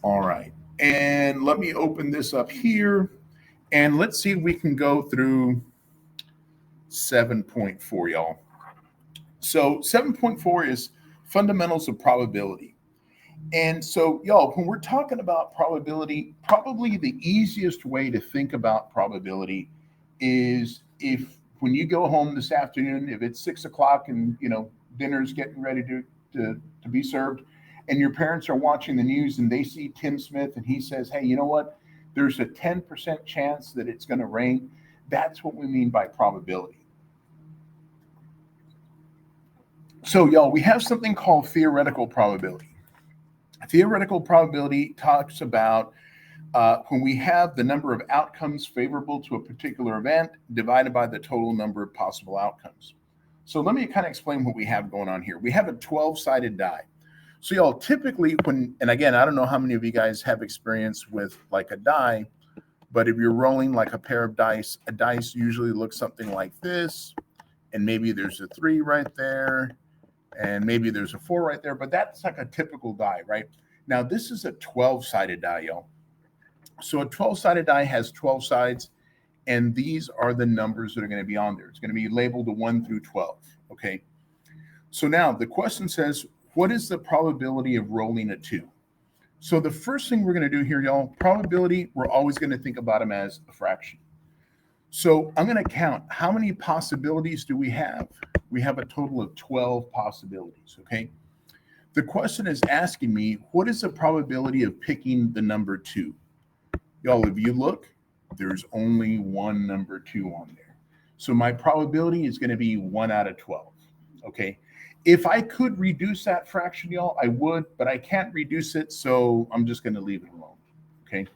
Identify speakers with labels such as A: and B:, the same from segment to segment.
A: All right. And let me open this up here and let's see if we can go through 7.4, y'all. So 7.4 is fundamentals of probability. And so, y'all, when we're talking about probability, probably the easiest way to think about probability is if when you go home this afternoon, if it's 6 o'clock and dinner's getting ready to be served, and your parents are watching the news and they see Tim Smith and he says, "Hey, you know what? There's a 10% chance that it's going to rain." That's what we mean by probability. So, y'all, we have something called theoretical probability. Theoretical probability talks about when we have the number of outcomes favorable to a particular event divided by the total number of possible outcomes. So let me kind of explain what we have going on here. We have a 12-sided die. So y'all typically and again, I don't know how many of you guys have experience with like a die, but if you're rolling like a pair of dice, a dice usually looks something like this, and maybe there's a 3 right there, and maybe there's a 4 right there, but that's like a typical die, right? Now, this is a 12-sided die, y'all. So a 12-sided die has 12 sides, and these are the numbers that are going to be on there. It's going to be labeled 1 through 12, okay? So now the question says, what is the probability of rolling a 2? So the first thing we're going to do here, y'all, probability, we're always going to think about them as a fraction. So I'm going to count how many possibilities do we have? We have a total of 12 possibilities, okay? The question is asking me, what is the probability of picking the number 2? Y'all, if you look, there's only one number 2 on there. So my probability is going to be 1 out of 12, okay? If I could reduce that fraction, y'all, I would, but I can't reduce it, so I'm just going to leave it alone, okay?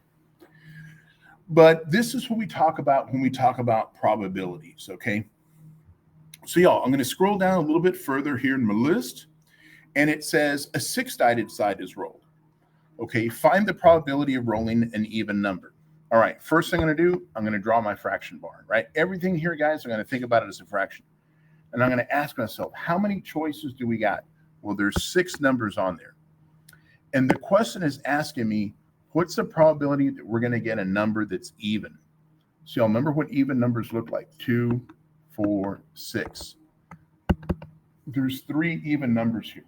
A: But this is what we talk about when we talk about probabilities, okay? So y'all, I'm going to scroll down a little bit further here in my list, and it says a 6-sided side is rolled. Okay, find the probability of rolling an even number. All right, first thing I'm going to do, I'm going to draw my fraction bar, right? Everything here, guys, I'm going to think about it as a fraction. And I'm going to ask myself, how many choices do we got? Well, there's 6 numbers on there. And the question is asking me, what's the probability that we're going to get a number that's even? So y'all remember what even numbers look like? 2, 4, 6. There's 3 even numbers here.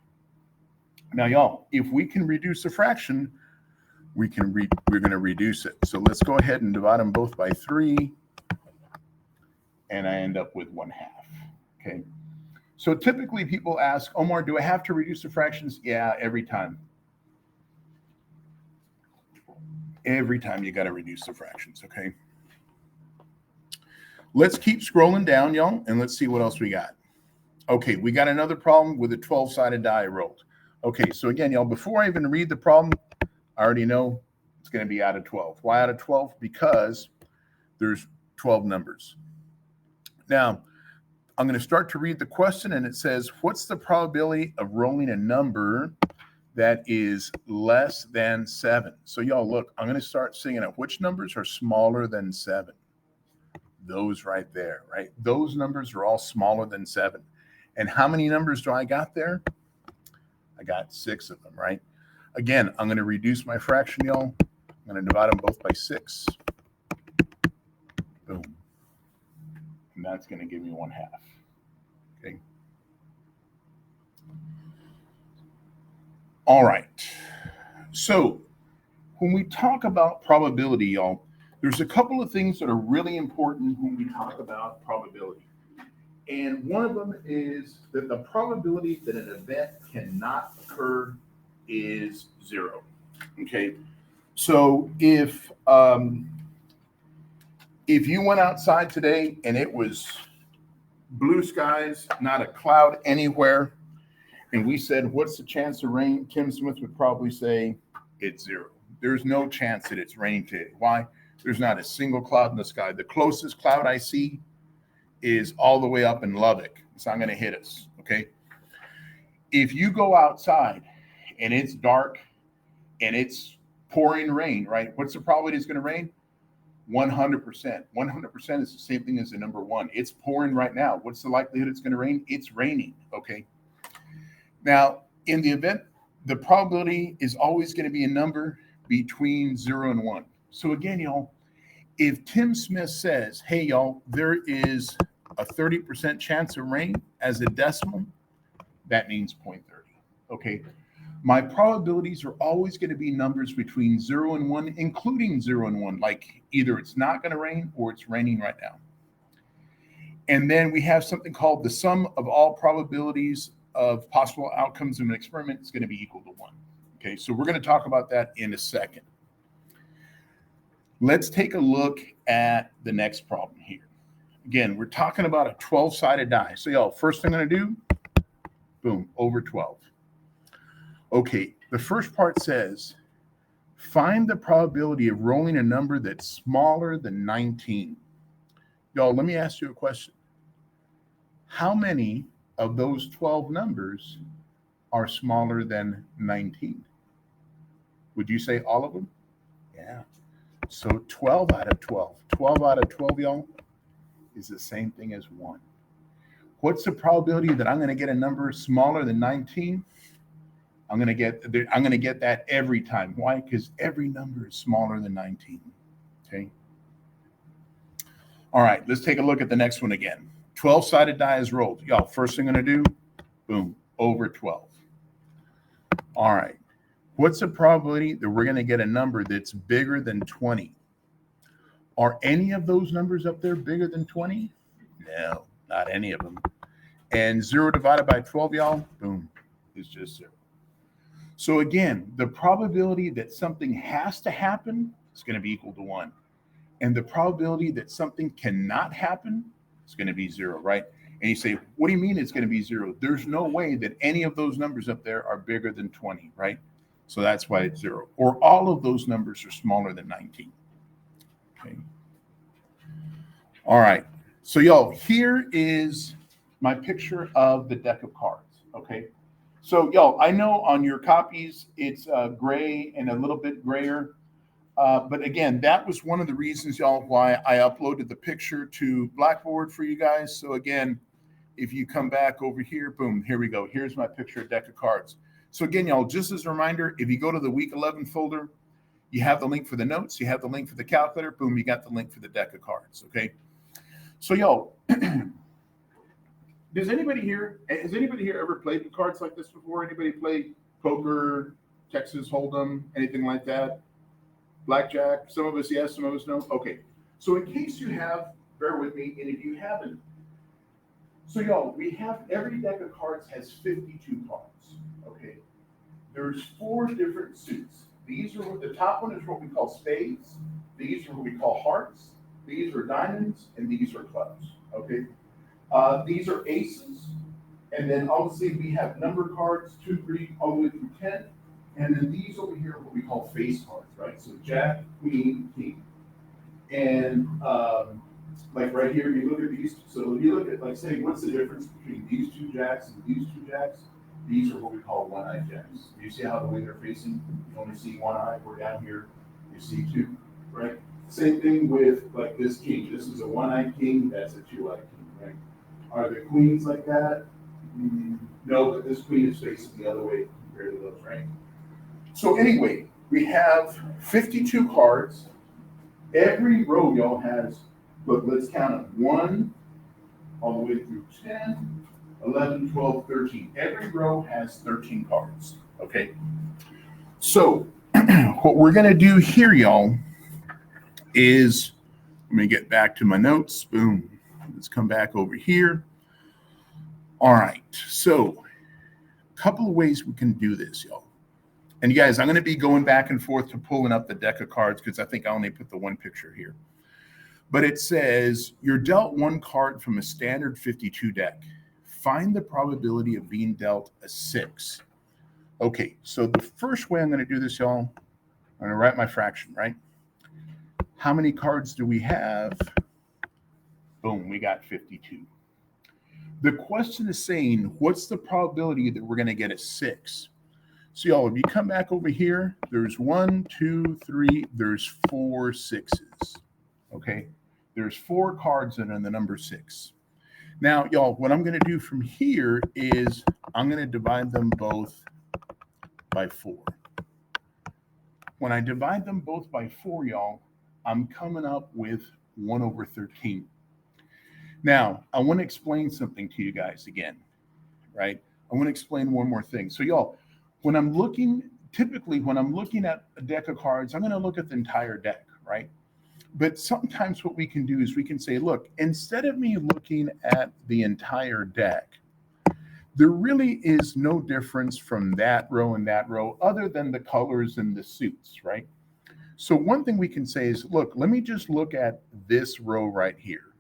A: Now, y'all, if we can reduce a fraction, we're going to reduce it. So let's go ahead and divide them both by 3, and I end up with 1/2. Okay. So typically people ask, Omar, do I have to reduce the fractions? Yeah, every time. Every time you got to reduce the fractions. Okay. Let's keep scrolling down, y'all, and let's see what else we got. Okay, we got another problem with a 12-sided die rolled. Okay, so again, y'all, before I even read the problem, I already know it's going to be out of 12. Why out of 12? Because there's 12 numbers. Now, I'm going to start to read the question, and it says, what's the probability of rolling a number that is less than 7? So y'all, look, I'm going to start singing it. Which numbers are smaller than 7? Those right there, right? Those numbers are all smaller than 7. And how many numbers do I got there? I got 6 of them, right? Again, I'm going to reduce my fraction, y'all. I'm going to divide them both by 6. Boom. And that's going to give me 1/2. Okay. All right. So when we talk about probability, y'all, there's a couple of things that are really important when we talk about probability. And one of them is that the probability that an event cannot occur is 0. Okay. So if you went outside today and it was blue skies, not a cloud anywhere, and we said, what's the chance of rain? Tim Smith would probably say it's 0. There's no chance that it's raining today. Why? There's not a single cloud in the sky. The closest cloud I see is all the way up in Lubbock. It's not going to hit us, okay? If you go outside and it's dark and it's pouring rain, right? What's the probability it's going to rain? 100%. 100% is the same thing as the number 1. It's pouring right now. What's the likelihood it's going to rain? It's raining, okay? Now, in the event, the probability is always going to be a number, between 0 and 1. So again, y'all, if Tim Smith says, hey, y'all, there is a 30% chance of rain as a decimal, that means 0.30. Okay. My probabilities are always going to be numbers between 0 and 1, including 0 and 1, like either it's not going to rain or it's raining right now. And then we have something called the sum of all probabilities of possible outcomes of an experiment is going to be equal to 1. Okay, so we're going to talk about that in a second. Let's take a look at the next problem here. Again, we're talking about a 12-sided die. So y'all, first thing I'm going to do, boom, over 12. Okay, the first part says, find the probability of rolling a number that's smaller than 19. Y'all, let me ask you a question. How many of those 12 numbers are smaller than 19? Would you say all of them? Yeah. So 12 out of 12. 12 out of 12, y'all, is the same thing as 1. What's the probability that I'm going to get a number smaller than 19? I'm going to get that every time. Why? Because every number is smaller than 19. Okay. All right, let's take a look at the next one again. 12-sided die is rolled. Y'all, first thing I'm going to do, boom, over 12. All right. What's the probability that we're going to get a number that's bigger than 20? Are any of those numbers up there bigger than 20? No, not any of them. And 0 divided by 12, y'all, boom, is just 0. So again, the probability that something has to happen is going to be equal to 1. And the probability that something cannot happen is going to be 0, right? And you say, what do you mean it's going to be 0? There's no way that any of those numbers up there are bigger than 20, right? So that's why it's 0. Or all of those numbers are smaller than 19. Okay. All right. So y'all, here is my picture of the deck of cards. Okay. So y'all, I know on your copies, it's gray and a little bit grayer. But again, that was one of the reasons, y'all, why I uploaded the picture to Blackboard for you guys. So again, if you come back over here, boom, here we go. Here's my picture of deck of cards. So again, y'all, just as a reminder, if you go to the week 11 folder, you have the link for the notes, you have the link for the calculator, boom, you got the link for the deck of cards, okay? So y'all, has anybody here ever played with cards like this before? Anybody play poker, Texas Hold'em, anything like that? Blackjack? Some of us yes, some of us no. Okay. So in case you have, bear with me, and if you haven't, so y'all, we have every deck of cards has 52 cards. Okay. There's 4 different suits. These are the top one is what we call spades. These are what we call hearts. These are diamonds, and these are clubs. Okay. These are aces, and then obviously we have number cards 2, 3, all the way through 10. And then these over here are what we call face cards, right? So Jack, Queen, King. And like right here, you look at these. So if you look at, like, say, what's the difference between these 2 jacks and these 2 jacks? These are what we call one-eyed jacks. You see how the way they're facing, you only see one eye. We're down here, you see 2, right? Same thing with like this king. This is a one-eyed king. That's a two-eyed king, right? Are the queens like that? No, but this queen is facing the other way compared to those, right? So anyway, we have 52 cards. Every row, y'all, has, look, let's count them. 1 all the way through 10, 11, 12, 13. Every row has 13 cards, okay? So what we're going to do here, y'all, is, let me get back to my notes. Boom. Let's come back over here. All right. So a couple of ways we can do this, y'all. And you guys, I'm going to be going back and forth to pulling up the deck of cards because I think I only put the one picture here. But it says you're dealt 1 card from a standard 52 deck. Find the probability of being dealt a 6. Okay, so the first way I'm going to do this, y'all, I'm going to write my fraction, right? How many cards do we have? Boom, we got 52. The question is saying, what's the probability that we're going to get a 6? So y'all, if you come back over here, there's 1, 2, 3, there's 4 6s. Okay, there's 4 cards that are in the number 6. Now, y'all, what I'm going to do from here is I'm going to divide them both by 4. When I divide them both by 4, y'all, I'm coming up with 1 over 13. Now, I want to explain something to you guys again, right? I want to explain one more thing. So, y'all, typically when I'm looking at a deck of cards, I'm going to look at the entire deck, right? But sometimes what we can do is we can say, look, instead of me looking at the entire deck, there really is no difference from that row and that row other than the colors and the suits, right? So one thing we can say is, look, let me just look at this row right here.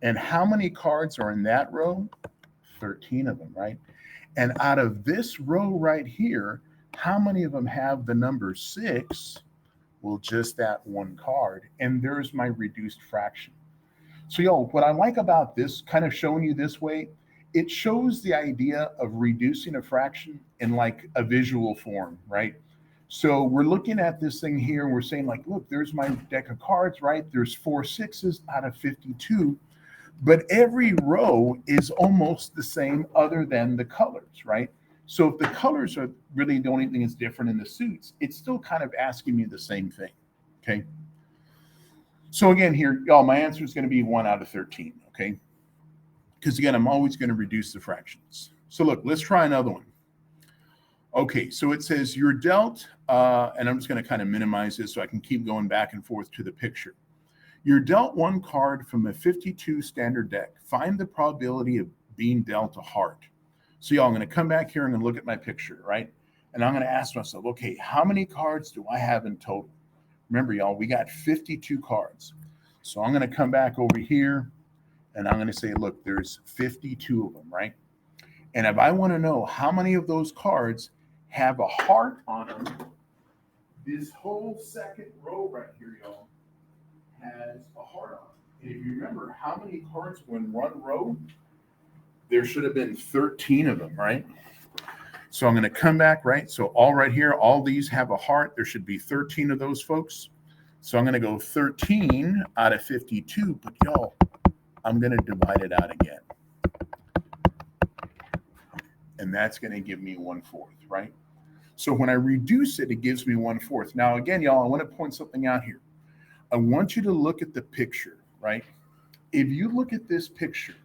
A: And how many cards are in that row? 13 of them, right? And out of this row right here, how many of them have the number 6? Well, just that one card. And there's my reduced fraction. So, y'all, what I like about this, kind of showing you this way, it shows the idea of reducing a fraction in like a visual form, right? So we're looking at this thing here and we're saying like, look, there's my deck of cards, right? There's 4 6s out of 52. But every row is almost the same other than the colors, right? So if the colors are really the only thing that's different in the suits, it's still kind of asking me the same thing, okay? So again here, y'all, my answer is going to be 1 out of 13, okay? Because again, I'm always going to reduce the fractions. So look, let's try another one. Okay, so it says you're dealt, and I'm just going to kind of minimize this so I can keep going back and forth to the picture. You're dealt 1 card from a 52 standard deck. Find the probability of being dealt a heart. So y'all, I'm going to come back here and I'm going to look at my picture, right? And I'm going to ask myself, okay, how many cards do I have in total? Remember, y'all, we got 52 cards. So I'm going to come back over here and I'm going to say, look, there's 52 of them, right? And if I want to know how many of those cards have a heart on them, this whole second row right here, y'all, has a heart on it. And if you remember how many cards were in one row, there should have been 13 of them, right? So I'm going to come back, right? So all right here, all these have a heart. There should be 13 of those folks. So I'm going to go 13 out of 52, but y'all, I'm going to divide it out again. And that's going to give me 1/4, right? So when I reduce it, it gives me 1/4. Now, again, y'all, I want to point something out here. I want you to look at the picture, right? If you look at this picture,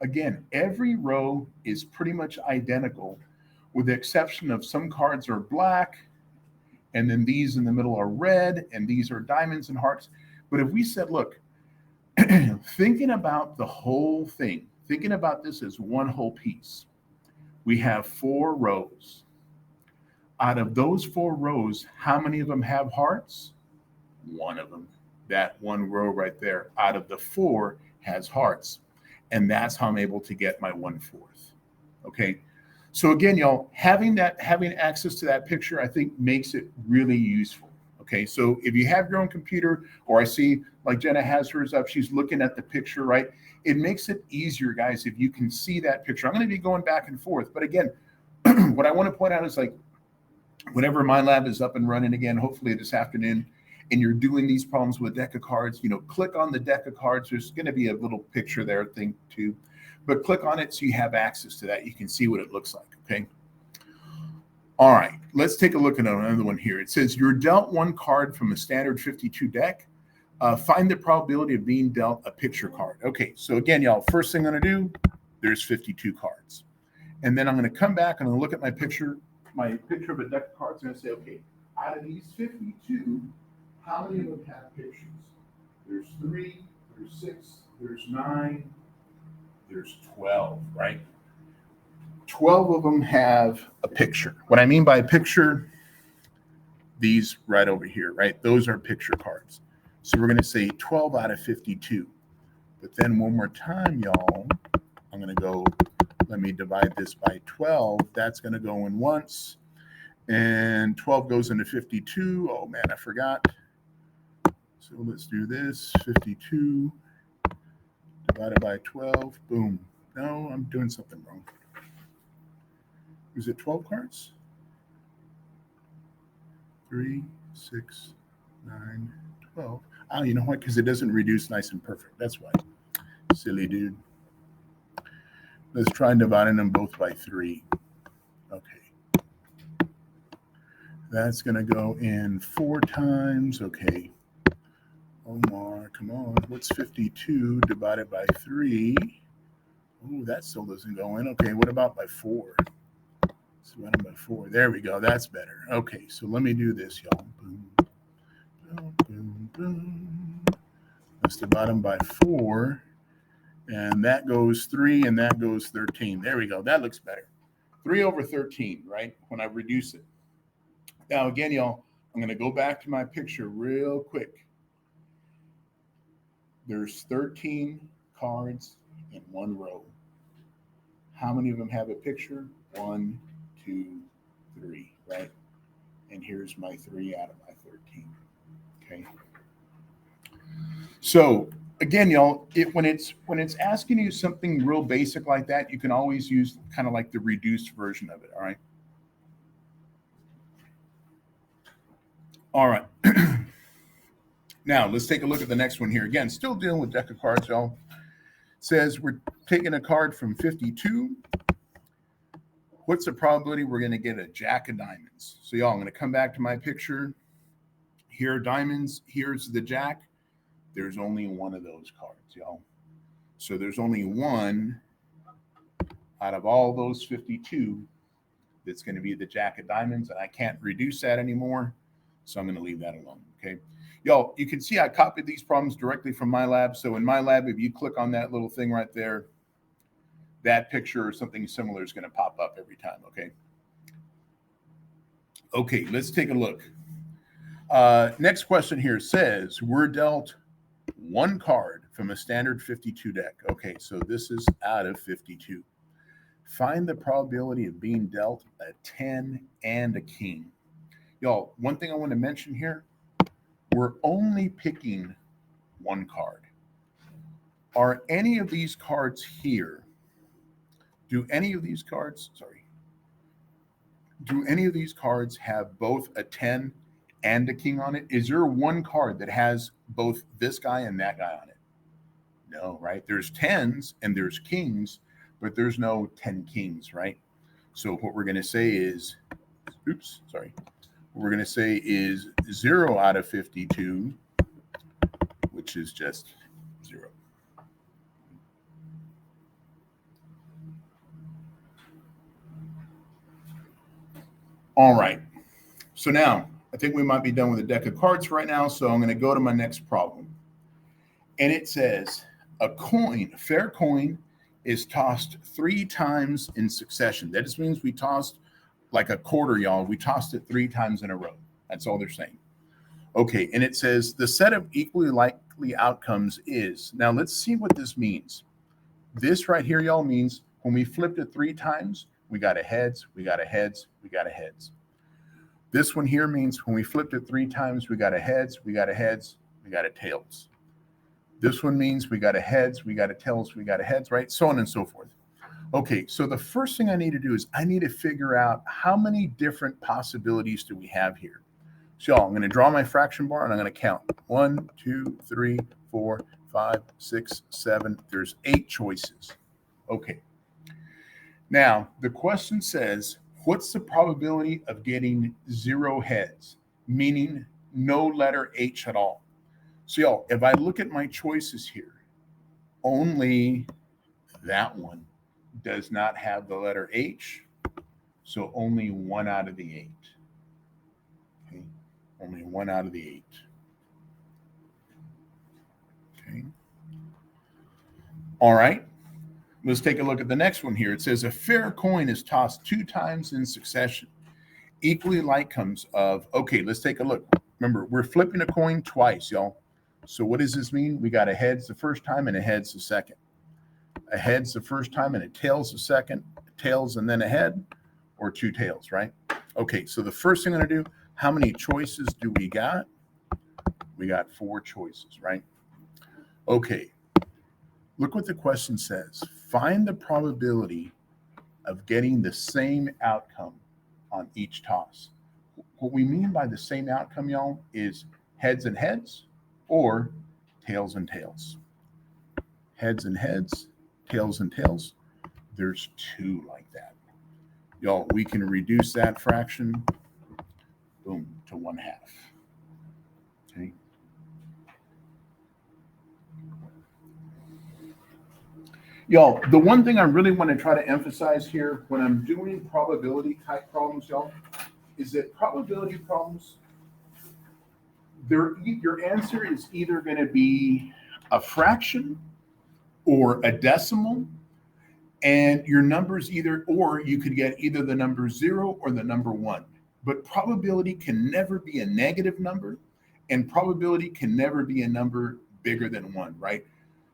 A: again, every row is pretty much identical with the exception of some cards are black, and then these in the middle are red, and these are diamonds and hearts. But if we said, look, thinking about the whole thing, thinking about this as one whole piece, we have 4 rows. Out of those 4 rows, how many of them have hearts? 1 of them. That one row right there out of the 4 has hearts. And that's how I'm able to get my 1/4. Okay. So again, y'all, having access to that picture, I think makes it really useful. Okay. So if you have your own computer, or I see like Jenna has hers up, she's looking at the picture, right? It makes it easier, guys, if you can see that picture. I'm going to be going back and forth. But again, what I want to point out is like, whenever MindLab is up and running again, hopefully this afternoon, and you're doing these problems with a deck of cards, click on the deck of cards. There's going to be a little picture there thing too, but click on it so you have access to that. You can see what it looks like, okay? All right, let's take a look at another one here. It says you're dealt 1 card from a standard 52 deck. Find the probability of being dealt a picture card. Okay, so again, y'all, first thing I'm going to do, there's 52 cards. And then I'm going to come back and I'm going to look at my picture of a deck of cards, and I say, okay, out of these 52, how many of them have pictures? There's 3, there's 6, there's 9, there's 12, right? 12 of them have a picture. What I mean by a picture, these right over here, right? Those are picture cards. So we're going to say 12 out of 52. But then one more time, y'all, I'm going to go, let me divide this by 12. That's going to go in once. And 12 goes into 52. Oh, man, I forgot. So let's do this. 52 divided by 12. Boom. No, I'm doing something wrong. Is it 12 cards? 3, 6, 9, 12. Oh, you know what? Because it doesn't reduce nice and perfect. That's why. Silly dude. Let's try dividing them both by 3. Okay. That's going to go in 4 times. Okay. Omar, come on. What's 52 divided by 3? Oh, that still doesn't go in. Okay, what about by 4? Divided by 4. There we go. That's better. Okay, so let me do this, y'all. Boom, boom, boom, boom. Let's divide them by 4. And that goes 3, and that goes 13. There we go. That looks better. 3 over 13, right? When I reduce it. Now, again, y'all, I'm going to go back to my picture real quick. There's 13 cards in one row. How many of them have a picture? 1, 2, 3, right? And here's my 3 out of my 13. Okay. So again, y'all, when it's asking you something real basic like that, you can always use kind of like the reduced version of it. All right. All right. Now let's take a look at the next one here. Again, still dealing with deck of cards, y'all. It says we're taking a card from 52. What's the probability we're going to get a jack of diamonds? So y'all, I'm going to come back to my picture. Here are diamonds. Here's the jack. There's only one of those cards, y'all. So there's only one out of all those 52 that's going to be the jack of diamonds, and I can't reduce that anymore. So I'm going to leave that alone, okay? Y'all, you can see I copied these problems directly from MyLab. So in MyLab, if you click on that little thing right there, that picture or something similar is going to pop up every time, okay? Okay, let's take a look. Next question here says, we're dealt one card from a standard 52 deck. Okay, so this is out of 52. Find the probability of being dealt a 10 and a king. Y'all, one thing I want to mention here, we're only picking one card. Are any of these cards here? Do any of these cards have both a 10 and a king on it? Is there one card that has both this guy and that guy on it? No, right? There's 10s and there's kings, but there's no 10 kings, right? So what we're going to say is, what we're going to say is 0 out of 52, which is just 0. All right. So now I think we might be done with the deck of cards right now. So I'm going to go to my next problem. And it says a fair coin is tossed 3 times in succession. That just means we tossed like a quarter, y'all. We tossed it 3 times in a row. That's all they're saying. Okay. And it says the set of equally likely outcomes is. Now let's see what this means. This right here, y'all, means when we flipped it 3 times, we got a heads, we got a heads, we got a heads. This one here means when we flipped it 3 times, we got a heads, we got a heads, we got a tails. This one means we got a heads, we got a tails, we got a heads, right? So on and so forth. Okay, so the first thing I need to do is I need to figure out how many different possibilities do we have here. So I'm going to draw my fraction bar and I'm going to count 1, 2, 3, 4, 5, 6, 7. There's 8 choices. Okay. Now, the question says, what's the probability of getting 0 heads, meaning no letter H at all? So, y'all, if I look at my choices here, only that one does not have the letter H. So only 1 out of the 8. Okay, only 1 out of the 8. Okay. All right. Let's take a look at the next one here. It says a fair coin is tossed 2 times in succession. Equally like comes of, okay, let's take a look. Remember, we're flipping a coin twice, y'all. So what does this mean? We got a heads the first time and a heads the second. A heads the first time and a tails the second, a tails and then a head, or 2 tails, right? Okay, so the first thing I'm going to do, how many choices do we got? We got 4 choices, right? Okay, look what the question says. Find the probability of getting the same outcome on each toss. What we mean by the same outcome, y'all, is heads and heads or tails and tails. Heads and heads, tails and tails. There's 2 like that. Y'all, we can reduce that fraction. to 1/2. Okay. Y'all, the one thing I really want to try to emphasize here when I'm doing probability type problems, y'all, is that probability problems, your answer is either going to be a fraction or a decimal, and your numbers either, or you could get either the number 0 or the number 1. But probability can never be a negative number, and probability can never be a number bigger than 1, right?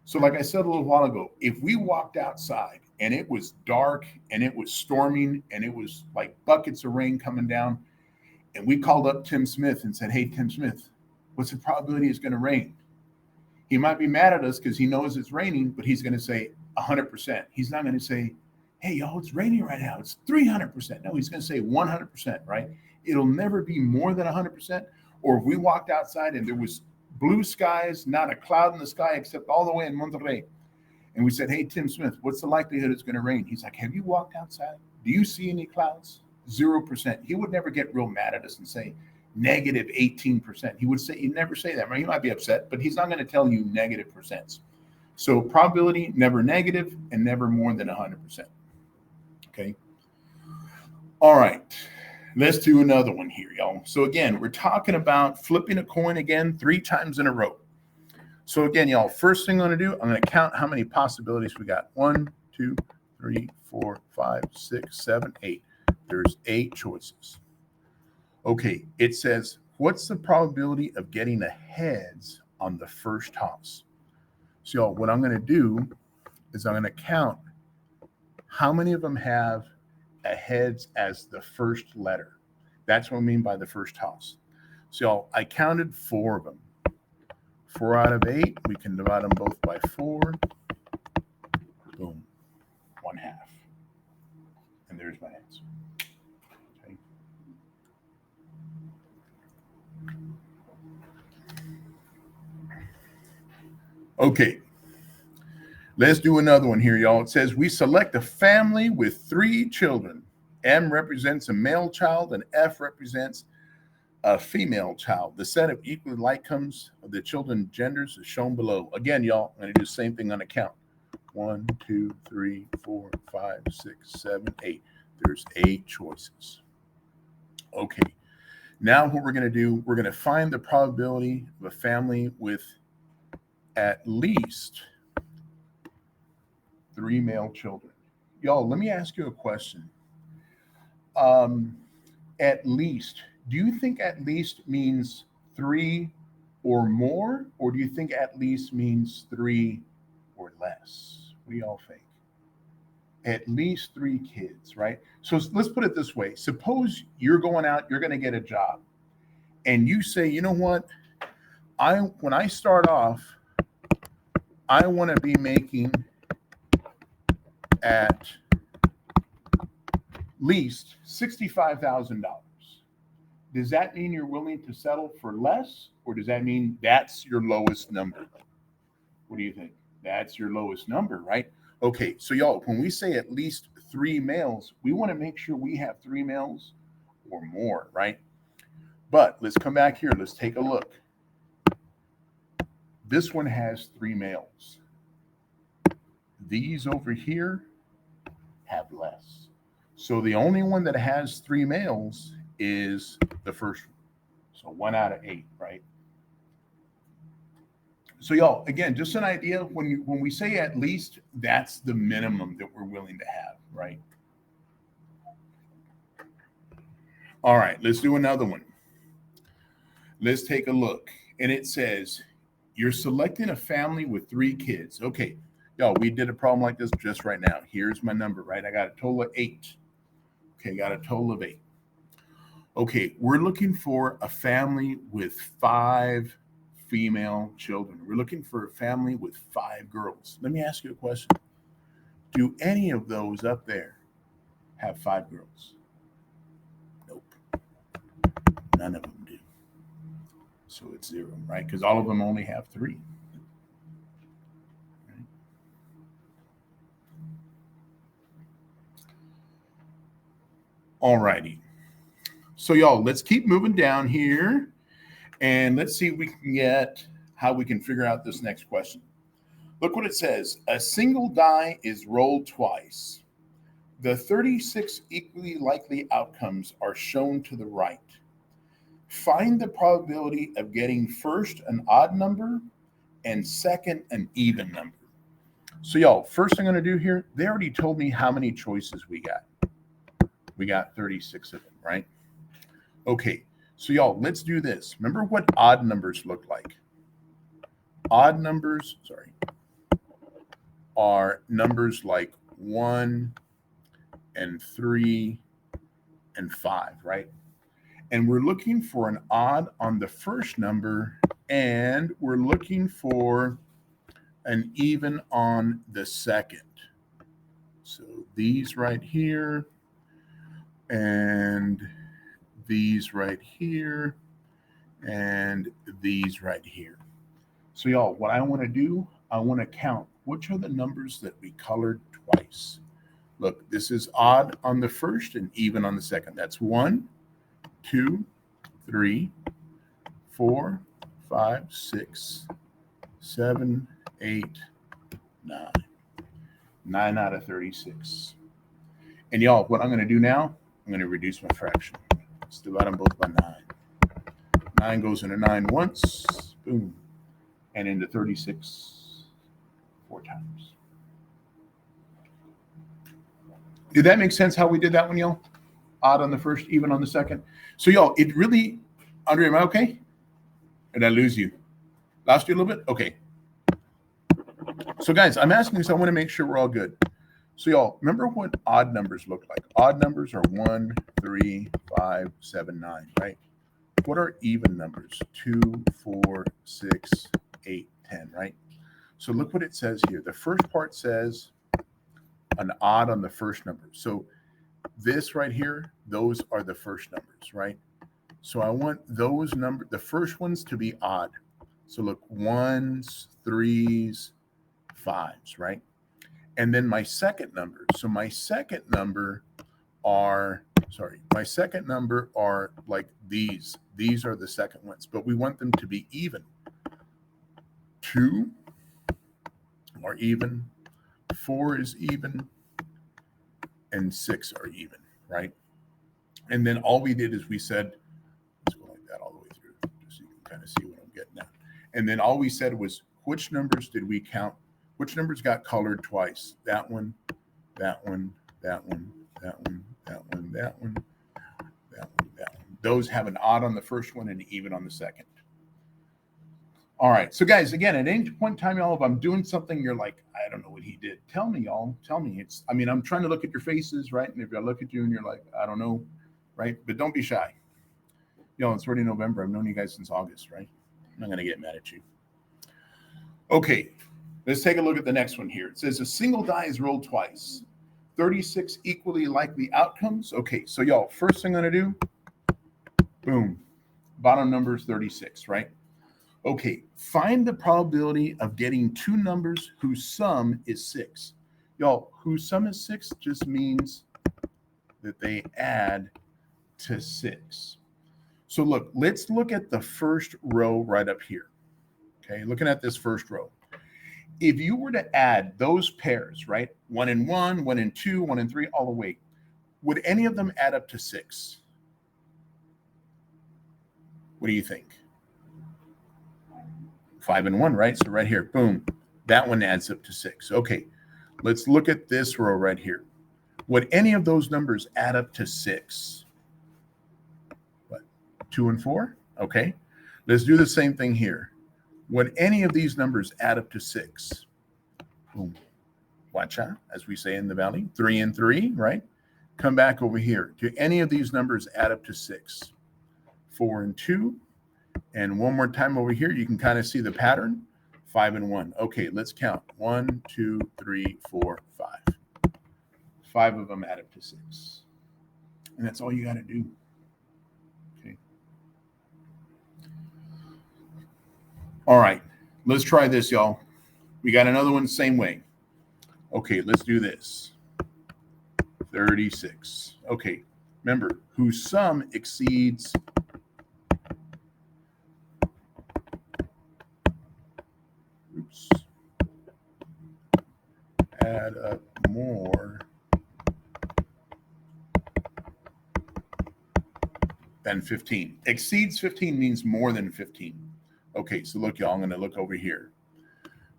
A: So like I said a little while ago, if we walked outside and it was dark and it was storming and it was like buckets of rain coming down, and we called up Tim Smith and said, "Hey, Tim Smith, what's the probability it's going to rain?" He might be mad at us because he knows it's raining, but he's going to say 100%. He's not going to say, "Hey, y'all, it's raining right now. It's 300%." No, he's going to say 100%, right? It'll never be more than 100%. Or if we walked outside and there was blue skies, not a cloud in the sky except all the way in Monterrey, and we said, "Hey, Tim Smith, what's the likelihood it's going to rain?" He's like, "Have you walked outside? Do you see any clouds?" 0%. He would never get real mad at us and say negative 18%. He would say, he'd never say that. Right? He might be upset, but he's not going to tell you negative percents. So probability, never negative and never more than 100%. Okay. All right. Let's do another one here, y'all. So again, we're talking about flipping a coin again 3 times in a row. So again, y'all, first thing I'm going to do, I'm going to count how many possibilities we got. 1, 2, 3, 4, 5, 6, 7, 8. There's 8 choices. Okay, it says, what's the probability of getting a heads on the first toss? So y'all, what I'm going to do is I'm going to count how many of them have a heads as the first letter. That's what I mean by the first toss. So y'all, I counted 4 of them. 4 out of 8, we can divide them both by 4. Boom, 1/2. And there's my answer. Okay. Okay. Let's do another one here, y'all. It says we select a family with 3 children. M represents a male child and F represents a female child. The set of equal outcomes of the children's genders is shown below. Again, y'all, I'm going to do the same thing on a count. 1, 2, 3, 4, 5, 6, 7, 8. There's 8 choices. Okay. Now what we're going to do, we're going to find the probability of a family with at least 3 male children. Y'all, let me ask you a question. At least, do you think at least means 3 or more, or do you think at least means 3 or less? What do y'all think? At least 3 kids, right? So let's put it this way. Suppose you're going out, you're going to get a job, and you say, "You know what? When I start off, I want to be making at least $65,000. Does that mean you're willing to settle for less, or does that mean that's your lowest number? What do you think? That's your lowest number, right? Okay, so y'all, when we say at least 3 males, we want to make sure we have 3 males or more, right? But let's come back here. Let's take a look. This one has 3 males. These over here have less. So the only one that has 3 males is the first one. So 1 out of 8, right? So y'all, again, just an idea, when we say at least, that's the minimum that we're willing to have, right? All right, let's do another one. Let's take a look. And it says, you're selecting a family with 3 kids. Okay, y'all, we did a problem like this just right now. Here's my number, right? I got a total of 8. Okay, got a total of 8. Okay, we're looking for a family with 5 female children. We're looking for a family with 5 girls. Let me ask you a question. Do any of those up there have 5 girls? Nope. None of them do. So it's 0, right? Because all of them only have 3. Right? All righty. So y'all, let's keep moving down here and let's see if we can get how we can figure out this next question. Look what it says. A single die is rolled twice. The 36 equally likely outcomes are shown to the right. Find the probability of getting first an odd number and second an even number. So y'all, first I'm going to do here, they already told me how many choices we got. We got 36 of them, right? Okay, so y'all, let's do this. Remember what odd numbers look like. Odd numbers, are numbers like 1 and 3 and 5, right? And we're looking for an odd on the first number, and we're looking for an even on the second. So these right here, and these right here, and these right here. So y'all, what I want to do, I want to count which are the numbers that we colored twice. Look, this is odd on the first and even on the second. That's 1, 2, 3, 4, 5, 6, 7, 8, 9. 9 out of 36. And y'all, what I'm going to do now, I'm going to reduce my fraction. Let's divide them both by 9. 9 goes into 9 once, boom, and into 36 4 times. Did that make sense how we did that one, y'all? Odd on the first, even on the second. So y'all, it really, Andre, am I okay? Or did I lose you? Lost you a little bit? Okay. So guys, I'm asking this, I want to make sure we're all good. So y'all, remember what odd numbers look like. Odd numbers are 1, 3, 5, 7, 9, right? What are even numbers? 2, 4, 6, 8, 10, right? So look what it says here. The first part says an odd on the first number. So this right here, those are the first numbers, right? So I want those numbers, the first ones to be odd. So look, 1s, 3s, 5s, right? And then my second number. So my second number are like these. These are the second ones, but we want them to be even. 2 are even, 4 is even, and 6 are even, right? And then all we did is we said, let's go like that all the way through, just so you can kind of see what I'm getting at. And then all we said was, which numbers did we count? Which numbers got colored twice? That one, that one, that one, that one, that one, that one, that one, that one. Those have an odd on the first one and an even on the second. All right. So guys, again, at any point in time, y'all, if I'm doing something, you're like, I don't know what he did. Tell me, y'all. Tell me. I'm trying to look at your faces, right? And if I look at you and you're like, I don't know, right? But don't be shy. It's already November. I've known you guys since August, right? I'm not going to get mad at you. Okay. Let's take a look at the next one here. It says a single die is rolled twice. 36 equally likely outcomes. Okay, so y'all, first thing I'm going to do, boom, bottom number is 36, right? Okay, find the probability of getting two numbers whose sum is 6. Y'all, whose sum is 6 just means that they add to 6. So look, let's look at the first row right up here. Okay, looking at this first row. If you were to add those pairs, right? 1 and 1, 1 and 2, 1 and 3, all the way, would any of them add up to 6? What do you think? 5 and 1, right? So right here, boom, that one adds up to 6. Okay, let's look at this row right here. Would any of those numbers add up to 6? What, 2 and 4? Okay, let's do the same thing here. Would any of these numbers add up to 6? Boom. Watch out, as we say in the Valley. 3 and 3, right? Come back over here. Do any of these numbers add up to 6? 4 and 2. And one more time over here, you can kind of see the pattern. 5 and 1. Okay, let's count. 1, 2, 3, 4, 5. 5 of them add up to 6. And that's all you got to do. Okay. All right, let's try this, y'all. We got another one, same way. Okay, let's do this. 36. Okay, Remember, whose sum exceeds add up more than 15. Exceeds 15 means more than 15. Okay, so look, y'all, I'm going to look over here.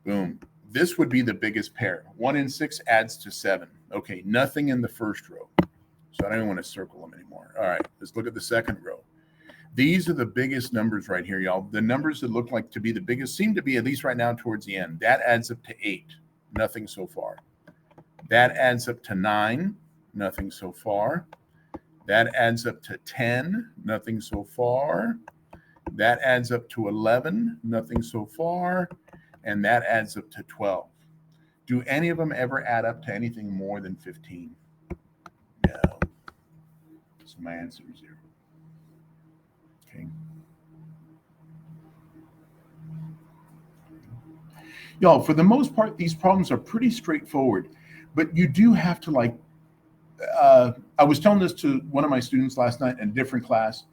A: Boom. This would be the biggest pair. 1 and 6 adds to 7. Okay, nothing in the first row. So I don't even want to circle them anymore. All right, let's look at the second row. These are the biggest numbers right here, y'all. The numbers that look like to be the biggest seem to be, at least right now, towards the end. That adds up to 8. Nothing so far. That adds up to 9. Nothing so far. That adds up to 10. Nothing so far. That adds up to 11. Nothing so far. And that adds up to 12. Do any of them ever add up to anything more than 15? No. So my answer is 0. Okay. Y'all, for the most part, these problems are pretty straightforward, but you do have to I was telling this to one of my students last night in a different class,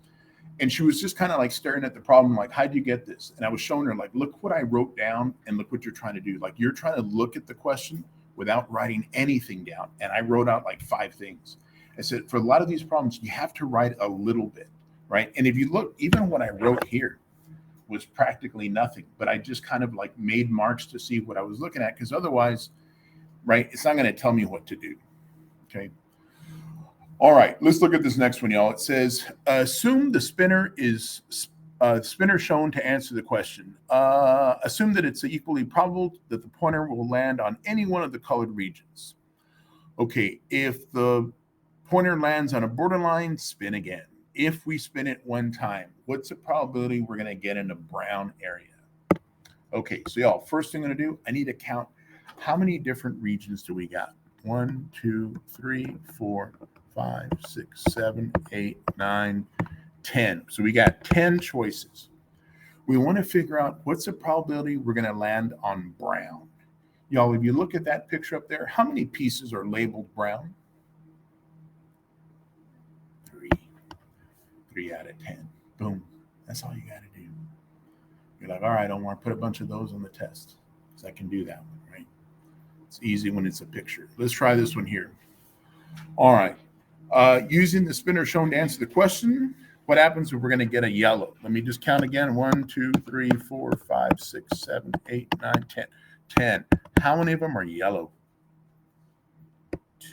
A: and she was just kind of like staring at the problem, like, how'd you get this? And I was showing her, like, look what I wrote down and look what you're trying to do. Like, you're trying to look at the question without writing anything down. And I wrote out like 5 things. I said, for a lot of these problems, you have to write a little bit, right? And if you look, even what I wrote here was practically nothing, but I just kind of like made marks to see what I was looking at, because otherwise, right, it's not going to tell me what to do. Okay. All right, let's look at this next one, y'all. It says, assume the spinner is spinner shown to answer the question. Assume that it's equally probable that the pointer will land on any one of the colored regions. Okay, if the pointer lands on a borderline, spin again. If we spin it one time, what's the probability we're going to get in a brown area? Okay, so y'all, first thing I'm going to do, I need to count how many different regions do we got? 1, 2, 3, 4, 5, 6, 7, 8, 9, 10. So we got 10 choices. We want to figure out what's the probability we're going to land on brown. Y'all, if you look at that picture up there, how many pieces are labeled brown? 3. 3 out of 10. Boom. That's all you got to do. You're like, all right, I don't want to put a bunch of those on the test, because I can do that one, right? It's easy when it's a picture. Let's try this one here. All right. Using the spinner shown to answer the question, what happens if we're going to get a yellow? Let me just count again. 1, 2, 3, 4, 5, 6, 7, 8, 9, 10. 10. How many of them are yellow?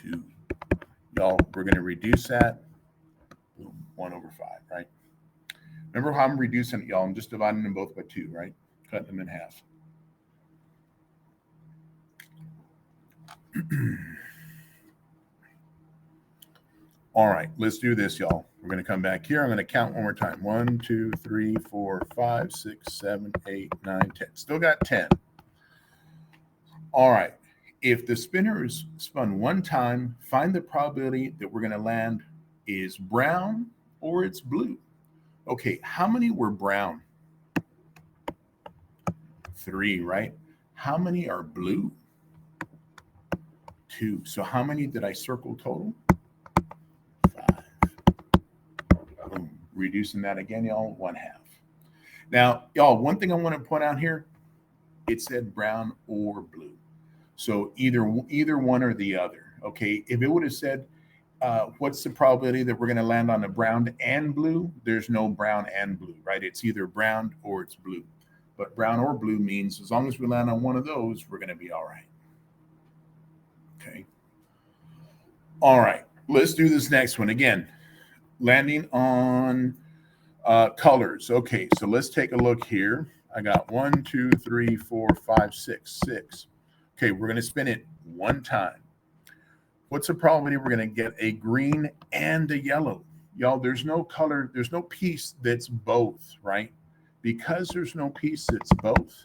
A: 2. Y'all, we're going to reduce that. Boom, 1 over 5, right? Remember how I'm reducing it, y'all? I'm just dividing them both by 2, right? Cutting them in half. All right, let's do this, y'all. We're going to come back here. I'm going to count one more time. 1, 2, 3, 4, 5, 6, 7, 8, 9, 10. Still got 10. All right. If the spinner is spun one time, find the probability that we're going to land is brown or it's blue. Okay, how many were brown? 3, right? How many are blue? 2. So how many did I circle total? 5. Boom. Reducing that again, y'all, 1/2. Now, y'all, one thing I want to point out here, it said brown or blue. So either one or the other. Okay, if it would have said, what's the probability that we're going to land on the brown and blue? There's no brown and blue, right? It's either brown or it's blue. But brown or blue means as long as we land on one of those, we're going to be all right. Okay. All right. Let's do this next one. Again, landing on colors. Okay, so let's take a look here. I got 1, 2, 3, 4, 5, 6, 6. Okay, we're going to spin it one time. What's the probability we're going to get a green and a yellow? Y'all, there's no color, there's no piece that's both, right? Because there's no piece that's both,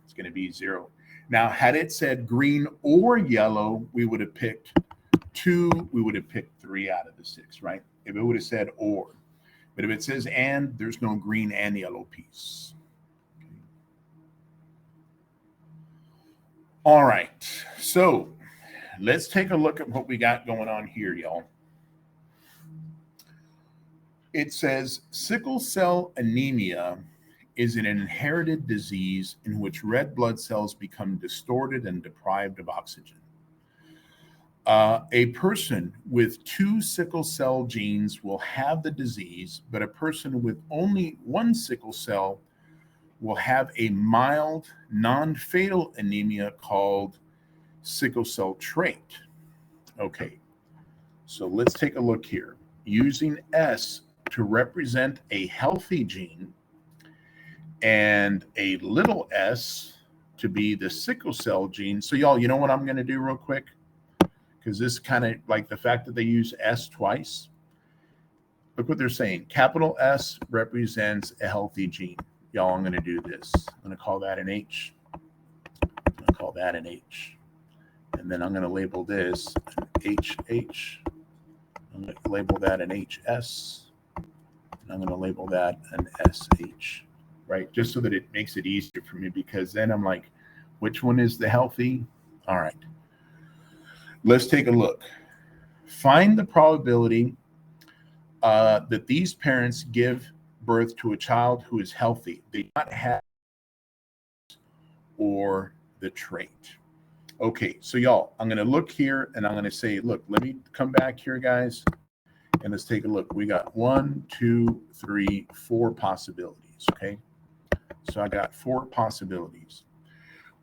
A: it's going to be 0. Now, had it said green or yellow, we would have picked 2, we would have picked 3 out of the 6, right? If it would have said or. But if it says and, there's no green and yellow piece. Okay. All right, so let's take a look at what we got going on here, y'all. it says sickle cell anemia is an inherited disease in which red blood cells become distorted and deprived of oxygen. A person with two sickle cell genes will have the disease, but a person with only one sickle cell will have a mild, non-fatal anemia called sickle cell trait. Okay, so let's take a look here. Using S to represent a healthy gene and a little s to be the sickle cell gene. So y'all, you know what I'm going to do real quick? Because this kind of like the fact that they use S twice. Look what they're saying. Capital S represents a healthy gene. Y'all, I'm going to do this. I'm going to call that an H. I'm going to call that an H. And then I'm going to label this an HH. I'm going to label that an HS. And I'm going to label that an SH, right? Just so that it makes it easier for me, because then I'm like, which one is the healthy? All right. Let's take a look. Find the probability that these parents give birth to a child who is healthy. They do not have or the trait. Okay, so y'all, I'm going to look here and I'm going to say, look, let me come back here, guys, and let's take a look. We got 1, 2, 3, 4 possibilities, okay? So I got 4 possibilities.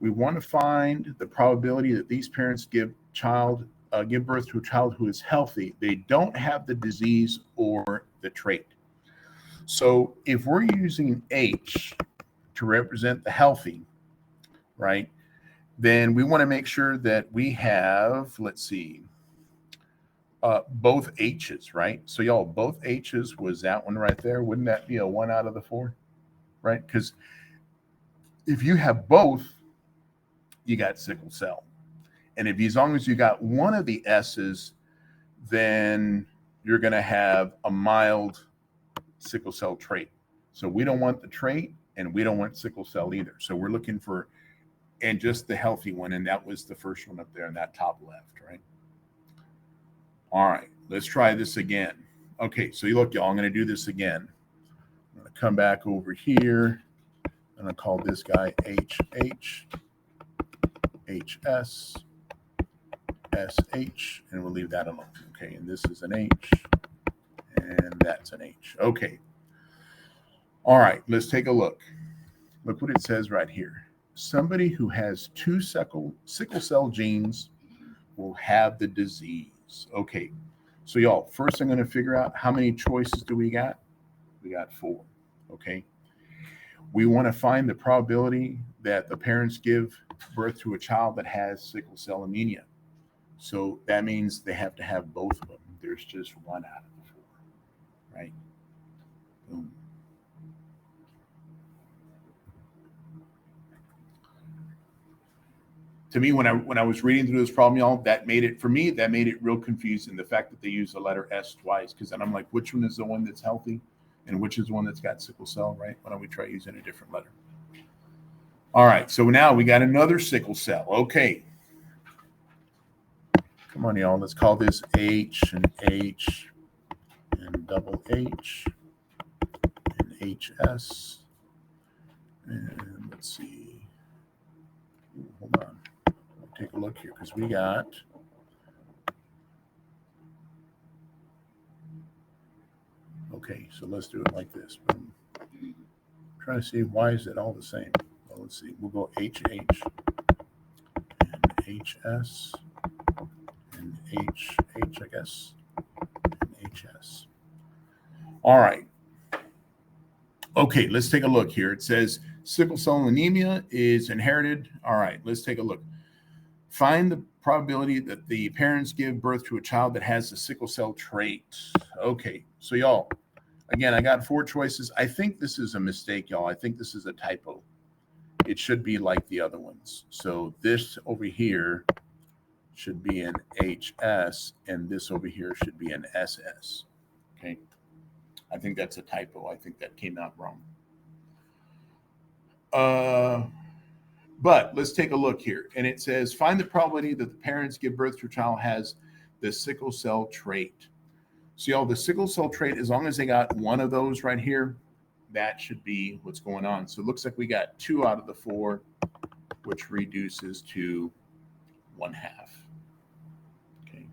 A: We want to find the probability that these parents give birth to a child who is healthy. They don't have the disease or the trait. So if we're using H to represent the healthy, right, then we want to make sure that we have, let's see, both H's, right? So y'all, both H's was that one right there. Wouldn't that be a 1 out of the 4, right? Because if you have both, you got sickle cell. And if, as long as you got one of the S's, then you're going to have a mild sickle cell trait. So we don't want the trait and we don't want sickle cell either. So we're looking for, and just the healthy one. And that was the first one up there in that top left, right? All right, let's try this again. Okay, so you look, y'all, I'm going to do this again. I'm going to come back over here. I'm going to call this guy HH, HS, SH, and we'll leave that alone. Okay, and this is an H, and that's an H. Okay. All right, let's take a look. Look what it says right here. Somebody who has two sickle cell genes will have the disease. Okay, so y'all, first I'm going to figure out how many choices do we got? We got 4. Okay. We want to find the probability that the parents give birth to a child that has sickle cell anemia. So that means they have to have both of them. There's just 1 out of the 4, right? Boom. To me, when I was reading through this problem, y'all, that made it real confusing. The fact that they use the letter S twice, because then I'm like, which one is the one that's healthy, and which is the one that's got sickle cell, right? Why don't we try using a different letter? All right, so now we got another sickle cell. Okay. Come on, y'all. Let's call this H and H and double H and HS. And let's see. Hold on. Take a look here, because we got okay, so let's do it like this. I'm trying to see why is it all the same. Well, let's see. We'll go HH and HS and HH, I guess, and HS. All right. Okay, let's take a look here. It says sickle cell anemia is inherited. All right, let's take a look. Find the probability that the parents give birth to a child that has the sickle cell trait. Okay, so y'all, again, I got 4 choices. I think this is a mistake, y'all. I think this is a typo. It should be like the other ones. So this over here should be an HS, and this over here should be an SS. Okay, I think that's a typo. I think that came out wrong. But let's take a look here. And it says, find the probability that the parents give birth to a child has the sickle cell trait. See all the sickle cell trait, as long as they got one of those right here, that should be what's going on. So it looks like we got 2 out of the 4, which reduces to 1/2. Okay.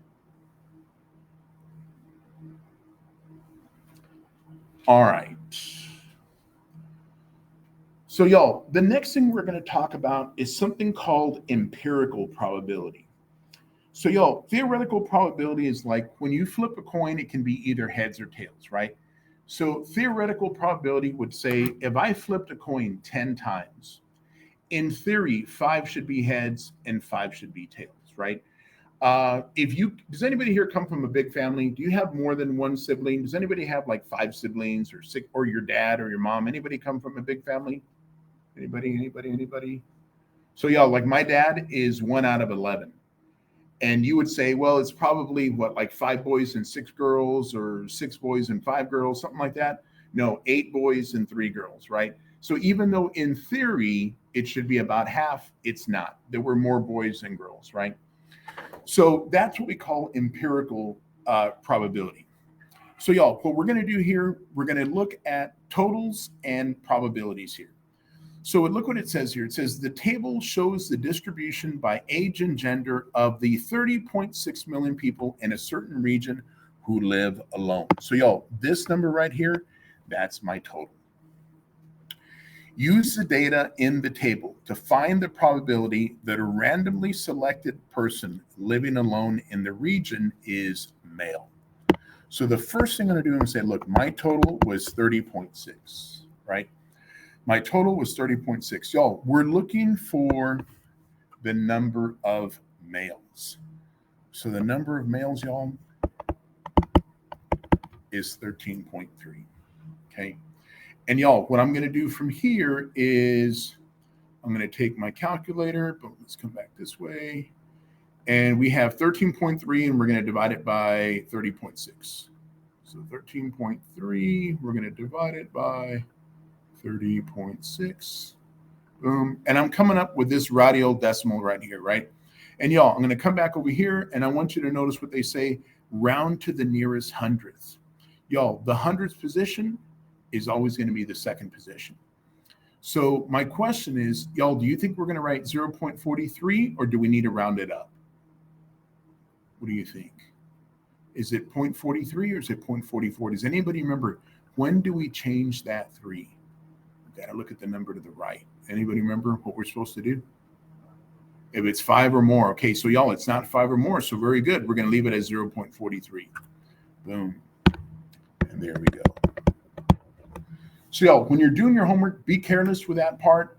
A: All right. So y'all, the next thing we're going to talk about is something called empirical probability. So y'all, theoretical probability is like when you flip a coin, it can be either heads or tails, right? So theoretical probability would say if I flipped a coin 10 times, in theory, 5 should be heads and 5 should be tails, right? Does anybody here come from a big family? Do you have more than one sibling? Does anybody have like 5 siblings or 6, or your dad or your mom? Anybody come from a big family? Anybody? So y'all, like my dad is 1 out of 11. And you would say, well, it's probably what, like 5 boys and 6 girls, or 6 boys and 5 girls, something like that. No, 8 boys and 3 girls, right? So even though in theory it should be about half, it's not. There were more boys than girls, right? So that's what we call empirical probability. So y'all, what we're going to do here, we're going to look at totals and probabilities here. So look what it says here. It says the table shows the distribution by age and gender of the 30.6 million people in a certain region who live alone. So y'all, this number right here, that's my total. Use the data in the table to find the probability that a randomly selected person living alone in the region is male. So the first thing I'm going to do is say, look, my total was 30.6, right? My total was 30.6. Y'all, we're looking for the number of males. So the number of males, y'all, is 13.3. Okay. And y'all, what I'm going to do from here is I'm going to take my calculator, but let's come back this way. And we have 13.3, and we're going to divide it by 30.6. So 13.3, we're going to divide it by 30.6. Boom. And I'm coming up with this radial decimal right here, right? And y'all, I'm going to come back over here, and I want you to notice what they say, round to the nearest hundredth. Y'all, the hundredth position is always going to be the second position. So my question is, y'all, do you think we're going to write 0.43, or do we need to round it up? What do you think? Is it 0.43 or is it 0.44? Does anybody remember, when do we change that 3? Got to look at the number to the right. Anybody remember what we're supposed to do? If it's 5 or more. Okay, so y'all, it's not 5 or more, so very good. We're going to leave it as 0.43. Boom. And there we go. So y'all, when you're doing your homework, be careless with that part.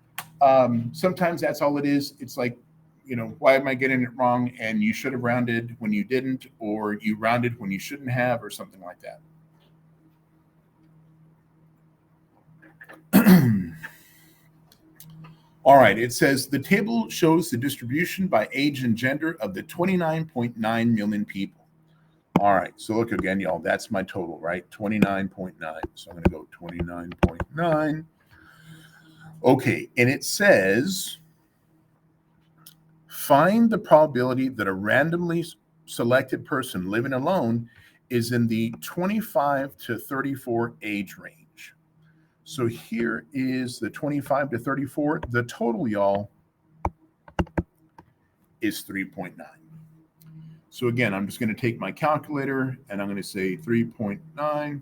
A: Sometimes that's all it is. It's like, you know, why am I getting it wrong? And you should have rounded when you didn't, or you rounded when you shouldn't have, or something like that. All right, it says the table shows the distribution by age and gender of the 29.9 million people. All right, so look again, y'all, that's my total, right? 29.9. So I'm going to go 29.9. Okay, and it says find the probability that a randomly selected person living alone is in the 25 to 34 age range. So here is the 25 to 34. The total, y'all, is 3.9. So again, I'm just going to take my calculator and I'm going to say 3.9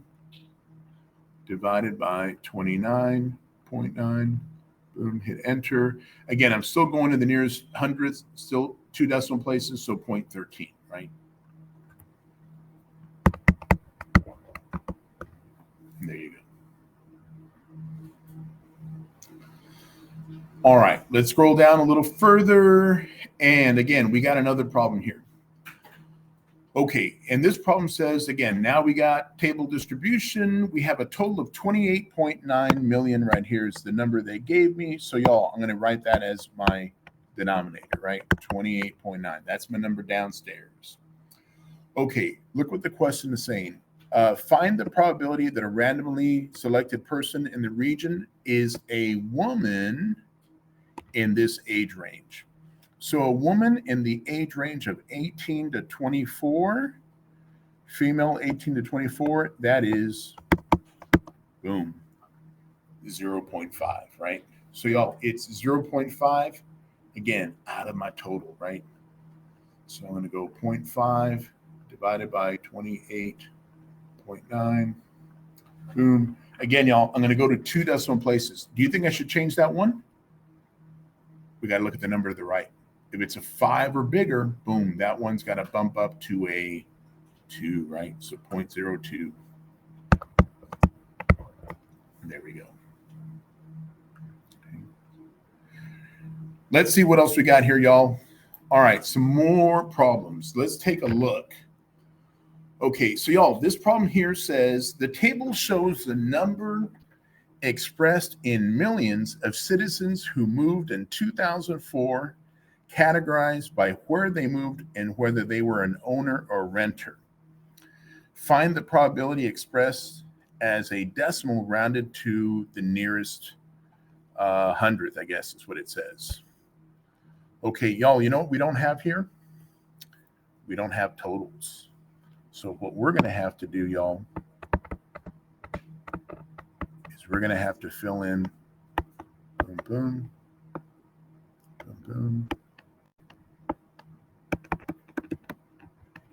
A: divided by 29.9. Boom, hit enter. Again, I'm still going to the nearest hundredth, still 2 decimal places, so 0.13, right? And there you go. All right, let's scroll down a little further. And again, we got another problem here. Okay, and this problem says, again, now we got table distribution. We have a total of 28.9 million right here is the number they gave me. So y'all, I'm going to write that as my denominator, right? 28.9. That's my number downstairs. Okay, look what the question is saying. Find the probability that a randomly selected person in the region is a woman in this age range. So a woman in the age range of 18 to 24, female 18 to 24, that is, boom, 0.5, right? So y'all, it's 0.5, again, out of my total, right? So I'm going to go 0.5 divided by 28.9, boom. Again, y'all, I'm going to go to 2 decimal places. Do you think I should change that one? We got to look at the number to the right. If it's a 5 or bigger, boom, that one's got to bump up to a 2, right? So 0.02. There we go. Okay. Let's see what else we got here, y'all. All right, some more problems. Let's take a look. Okay, so y'all, this problem here says the table shows the number expressed in millions of citizens who moved in 2004, categorized by where they moved and whether they were an owner or renter. Find the probability expressed as a decimal rounded to the nearest hundredth, I guess is what it says. Okay, y'all, you know what we don't have here? We don't have totals. So what we're going to have to do, y'all, is we're going to have to fill in boom, boom, boom, boom,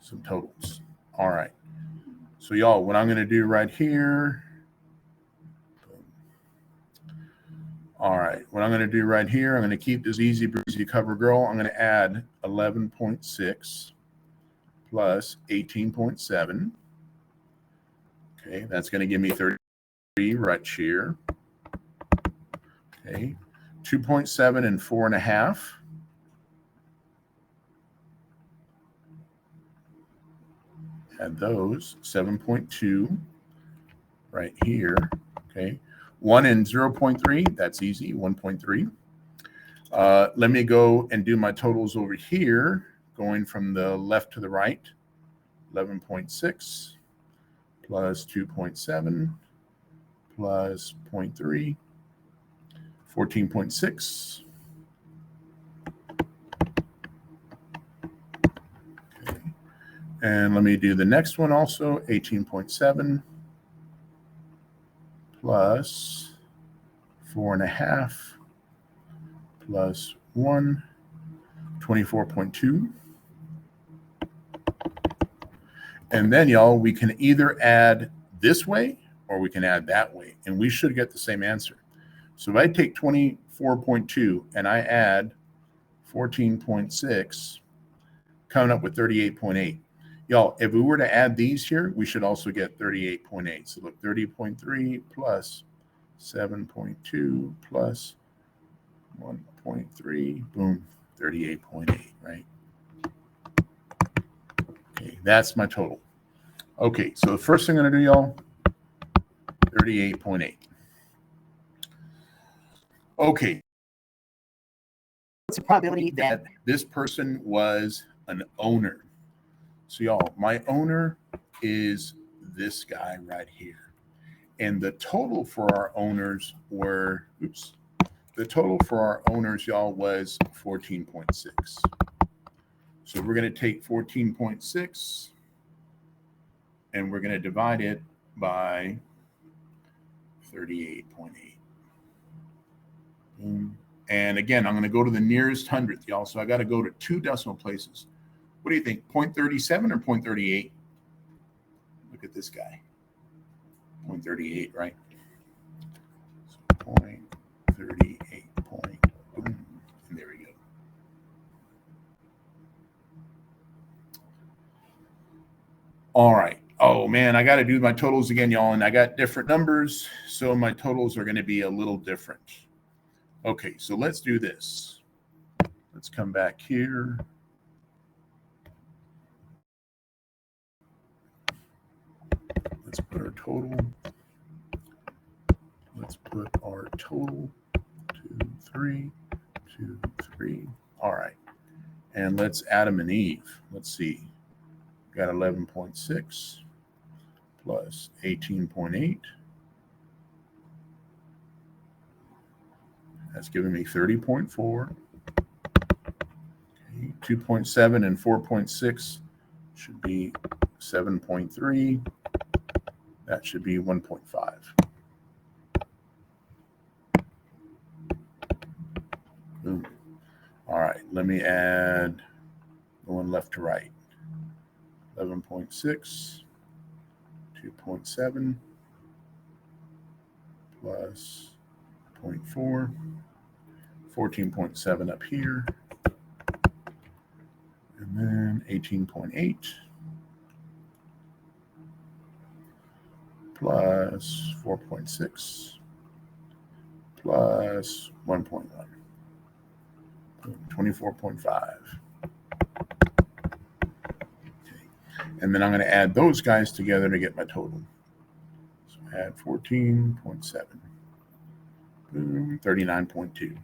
A: some totals. All right. So y'all, what I'm going to do right here, all right, what I'm going to do right here, I'm going to keep this easy breezy cover girl. I'm going to add 11.6 plus 18.7. Okay, that's going to give me 33 right here. Okay, 2.7 and 4.5. Add those, 7.2 right here. Okay, 1 and 0.3, that's easy, 1.3. Let me go and do my totals over here, going from the left to the right. 11.6 plus 2.7 plus 0.3, 14.6. Okay. And let me do the next one also, 18.7 plus 4.5 plus 1, 24.2. And then, y'all, we can either add this way or we can add that way, and we should get the same answer. So if I take 24.2 and I add 14.6, coming up with 38.8. Y'all, if we were to add these here, we should also get 38.8. So look, 30.3 plus 7.2 plus 1.3, boom, 38.8, right? Okay, that's my total. Okay, so the first thing I'm going to do, y'all, 38.8. Okay. What's the probability that this person was an owner? So, y'all, my owner is this guy right here. And the total for our owners were, the total for our owners, y'all, was 14.6. So we're going to take 14.6 and we're going to divide it by 38.8. And again, I'm going to go to the nearest hundredth, y'all. So I got to go to 2 decimal places. What do you think? 0.37 or 0.38? Look at this guy. 0.38, right? So 0.38 point. Boom. And there we go. All right. Oh, man, I got to do my totals again, y'all. And I got different numbers, so my totals are going to be a little different. Okay, so let's do this. Let's come back here. Let's put our total. Let's put our total 2, 3, 2, 3. All right. And let's Adam and Eve. Let's see. Got 11.6 plus 18.8. That's giving me 30.4. Okay. 2.7 and 4.6 should be 7.3. That should be 1.5. Boom. All right, let me add going left to right. 11.6, 2.7 plus 0.4, 14.7 up here, and then 18.8 plus 4.6 plus 1.1, 24.5. And then I'm going to add those guys together to get my total. So add 14.7, boom, 39.2.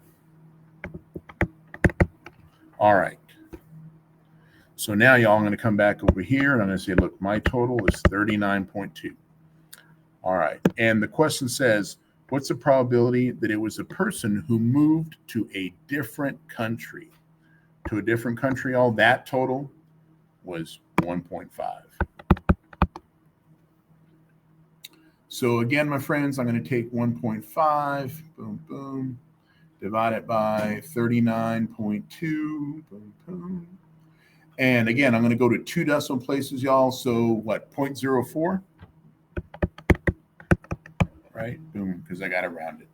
A: All right. So now, y'all, I'm going to come back over here and I'm going to say, look, my total is 39.2. All right. And the question says, what's the probability that it was a person who moved to a different country? To a different country, all that total was 1.5. So again, my friends, I'm going to take 1.5, boom, boom, divide it by 39.2, boom, boom. And again, I'm going to go to 2 decimal places, y'all. So what, 0.04? Right? Boom, because I got it rounded.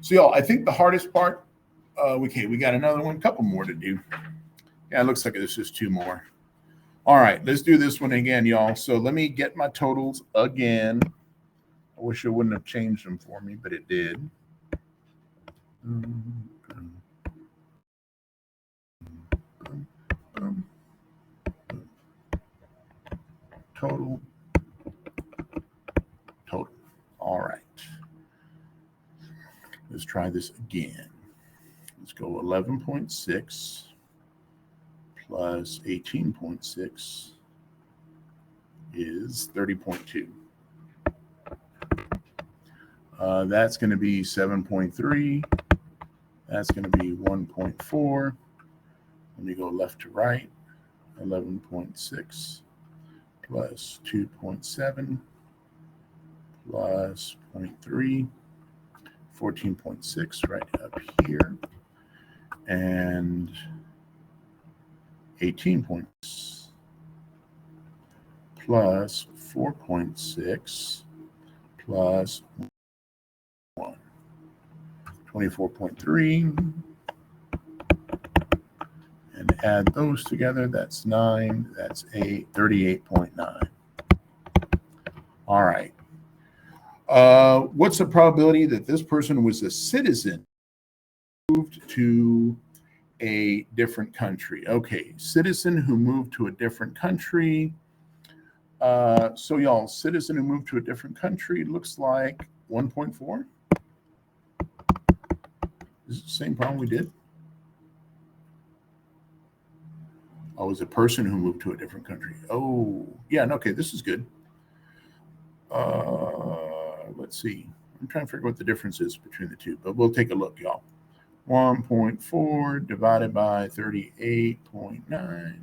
A: So y'all, I think the hardest part, okay, we got another one, couple more to do. Yeah, it looks like this is 2 more. All right, let's do this one again, y'all. So let me get my totals again. I wish it wouldn't have changed them for me, but it did. Total. All right. Let's try this again. Let's go 11.6 plus 18.6 is 30.2. That's going to be 7.3. That's going to be 1.4. Let me go left to right. 11.6 plus 2.7 plus 0.3, 14.6 right up here, and 18 points plus 4.6 plus 1, 24.3, and add those together, that's 9, that's 8, 38.9. All right. What's the probability that this person was a citizen moved to a different country? Okay, citizen who moved to a different country. So y'all, citizen who moved to a different country looks like 1.4. Is it the same problem we did? Oh, it was a person who moved to a different country. Oh, yeah, okay, this is good. Let's see. I'm trying to figure out what the difference is between the two, but we'll take a look, y'all. 1.4 divided by 38.9.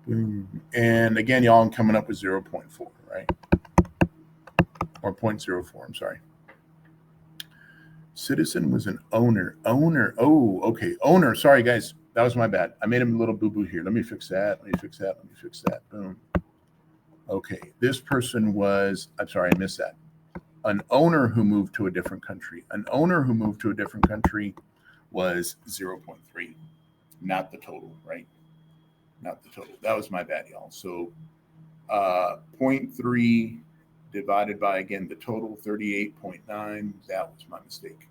A: Boom. And again, y'all, I'm coming up with 0.4, right? Or 0.04, I'm sorry. Citizen was an owner. Oh, okay. Owner. Sorry, guys. That was my bad. I made him a little boo-boo here. Let me fix that. Let me fix that. Boom. Okay. This person was, I'm sorry, I missed that. An owner who moved to a different country. An owner who moved to a different country was 0.3, not the total, right? Not the total. That was my bad, y'all. So 0.3 divided by, again, the total, 38.9. That was my mistake.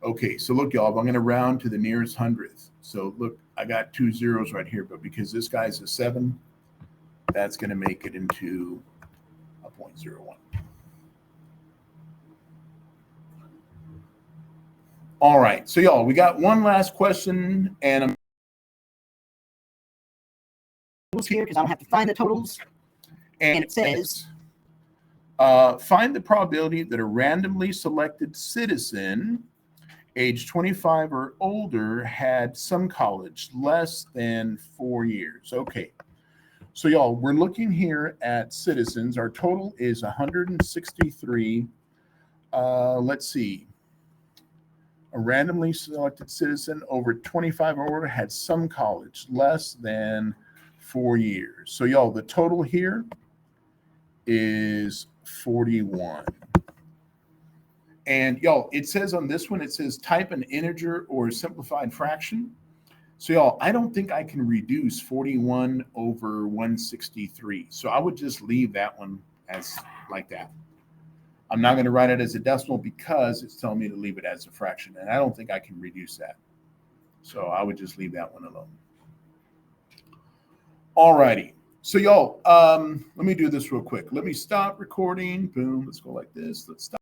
A: Okay, so look, y'all, I'm going to round to the nearest hundredth. So look, I got 2 zeros right here, but because this guy's a 7, that's going to make it into a 0.01. All right, so y'all, we got one last question, and I'm here because I don't have to find the totals. And it says, find the probability that a randomly selected citizen age 25 or older had some college, less than 4 years. Okay. So, y'all, we're looking here at citizens. Our total is 163. Let's see. A randomly selected citizen over 25 or older had some college, less than 4 years. So, y'all, the total here is 41. And y'all, it says on this one, it says type an integer or simplified fraction. So y'all, I don't think I can reduce 41 over 163. So I would just leave that one as like that. I'm not going to write it as a decimal because it's telling me to leave it as a fraction. And I don't think I can reduce that. So I would just leave that one alone. All righty. So y'all, let me do this real quick. Let me stop recording. Boom. Let's go like this. Let's stop.